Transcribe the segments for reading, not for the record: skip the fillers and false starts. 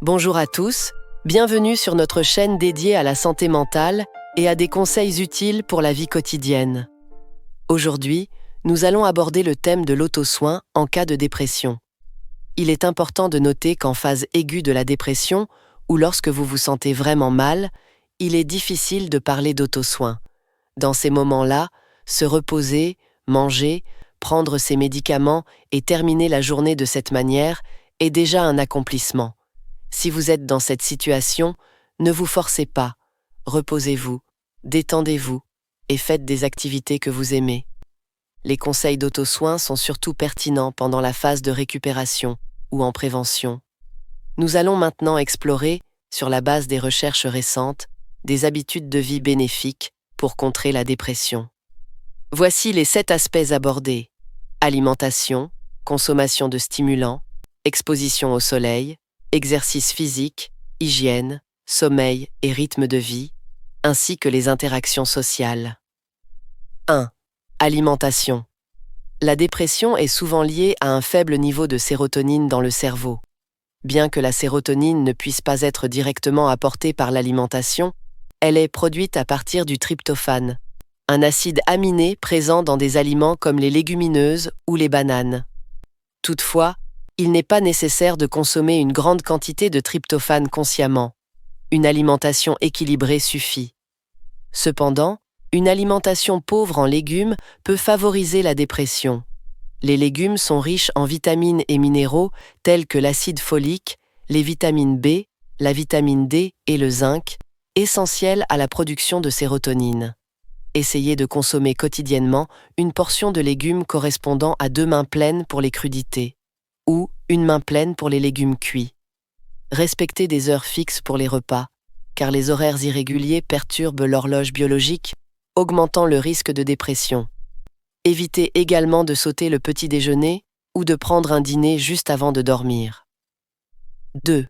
Bonjour à tous, bienvenue sur notre chaîne dédiée à la santé mentale et à des conseils utiles pour la vie quotidienne. Aujourd'hui, nous allons aborder le thème de l'auto-soin en cas de dépression. Il est important de noter qu'en phase aiguë de la dépression, ou lorsque vous vous sentez vraiment mal, il est difficile de parler d'auto-soin. Dans ces moments-là, se reposer, manger, prendre ses médicaments et terminer la journée de cette manière est déjà un accomplissement. Si vous êtes dans cette situation, ne vous forcez pas, reposez-vous, détendez-vous et faites des activités que vous aimez. Les conseils d'auto-soin sont surtout pertinents pendant la phase de récupération ou en prévention. Nous allons maintenant explorer, sur la base des recherches récentes, des habitudes de vie bénéfiques pour contrer la dépression. Voici les 7 aspects abordés: alimentation, consommation de stimulants, exposition au soleil, exercice physique, hygiène, sommeil et rythme de vie, ainsi que les interactions sociales. 1. Alimentation. La dépression est souvent liée à un faible niveau de sérotonine dans le cerveau. Bien que la sérotonine ne puisse pas être directement apportée par l'alimentation, elle est produite à partir du tryptophane, un acide aminé présent dans des aliments comme les légumineuses ou les bananes. Toutefois, il n'est pas nécessaire de consommer une grande quantité de tryptophane consciemment. Une alimentation équilibrée suffit. Cependant, une alimentation pauvre en légumes peut favoriser la dépression. Les légumes sont riches en vitamines et minéraux tels que l'acide folique, les vitamines B, la vitamine D et le zinc, essentiels à la production de sérotonine. Essayez de consommer quotidiennement une portion de légumes correspondant à 2 mains pleines pour les crudités, ou une main pleine pour les légumes cuits. Respectez des heures fixes pour les repas, car les horaires irréguliers perturbent l'horloge biologique, augmentant le risque de dépression. Évitez également de sauter le petit déjeuner ou de prendre un dîner juste avant de dormir. 2.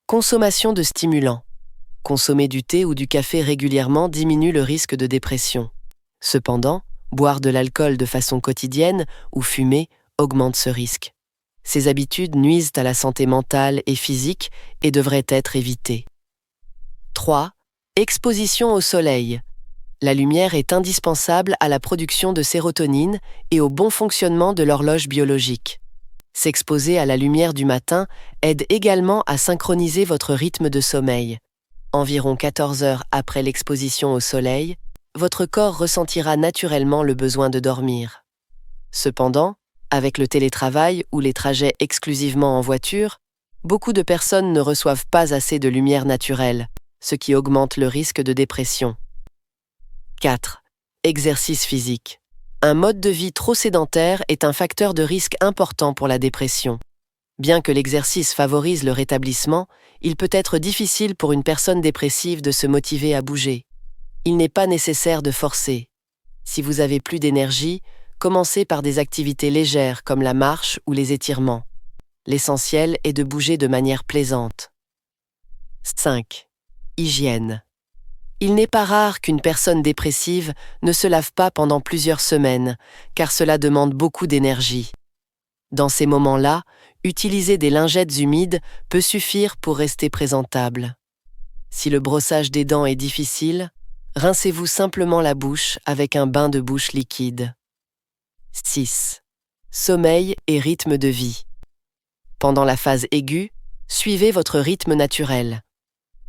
Consommation de stimulants. Consommer du thé ou du café régulièrement diminue le risque de dépression. Cependant, boire de l'alcool de façon quotidienne ou fumer augmente ce risque. Ces habitudes nuisent à la santé mentale et physique et devraient être évitées. 3. Exposition au soleil. La lumière est indispensable à la production de sérotonine et au bon fonctionnement de l'horloge biologique. S'exposer à la lumière du matin aide également à synchroniser votre rythme de sommeil. Environ 14 heures après l'exposition au soleil, votre corps ressentira naturellement le besoin de dormir. Cependant, avec le télétravail ou les trajets exclusivement en voiture, beaucoup de personnes ne reçoivent pas assez de lumière naturelle, ce qui augmente le risque de dépression. 4. Exercice physique. Un mode de vie trop sédentaire est un facteur de risque important pour la dépression. Bien que l'exercice favorise le rétablissement, il peut être difficile pour une personne dépressive de se motiver à bouger. Il n'est pas nécessaire de forcer. Si vous avez plus d'énergie, commencez par des activités légères comme la marche ou les étirements. L'essentiel est de bouger de manière plaisante. 5. Hygiène. Il n'est pas rare qu'une personne dépressive ne se lave pas pendant plusieurs semaines, car cela demande beaucoup d'énergie. Dans ces moments-là, utiliser des lingettes humides peut suffire pour rester présentable. Si le brossage des dents est difficile, rincez-vous simplement la bouche avec un bain de bouche liquide. 6. Sommeil et rythme de vie. Pendant la phase aiguë, suivez votre rythme naturel.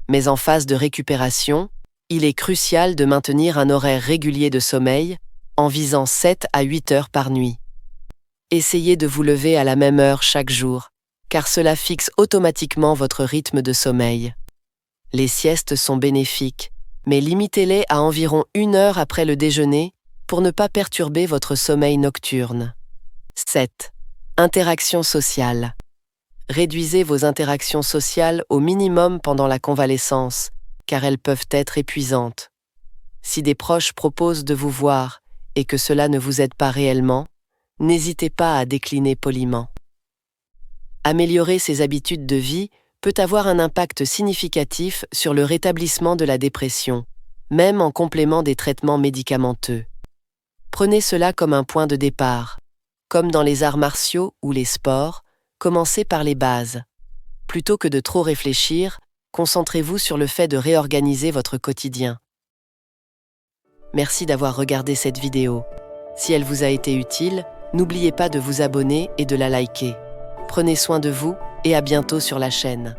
Mais en phase de récupération, il est crucial de maintenir un horaire régulier de sommeil en visant 7 à 8 heures par nuit. Essayez de vous lever à la même heure chaque jour, car cela fixe automatiquement votre rythme de sommeil. Les siestes sont bénéfiques, mais limitez-les à environ 1 heure après le déjeuner pour ne pas perturber votre sommeil nocturne. 7. Interactions sociales. Réduisez vos interactions sociales au minimum pendant la convalescence, car elles peuvent être épuisantes. Si des proches proposent de vous voir et que cela ne vous aide pas réellement, n'hésitez pas à décliner poliment. Améliorer ses habitudes de vie peut avoir un impact significatif sur le rétablissement de la dépression, même en complément des traitements médicamenteux. Prenez cela comme un point de départ. Comme dans les arts martiaux ou les sports, commencez par les bases. Plutôt que de trop réfléchir, concentrez-vous sur le fait de réorganiser votre quotidien. Merci d'avoir regardé cette vidéo. Si elle vous a été utile, n'oubliez pas de vous abonner et de la liker. Prenez soin de vous et à bientôt sur la chaîne.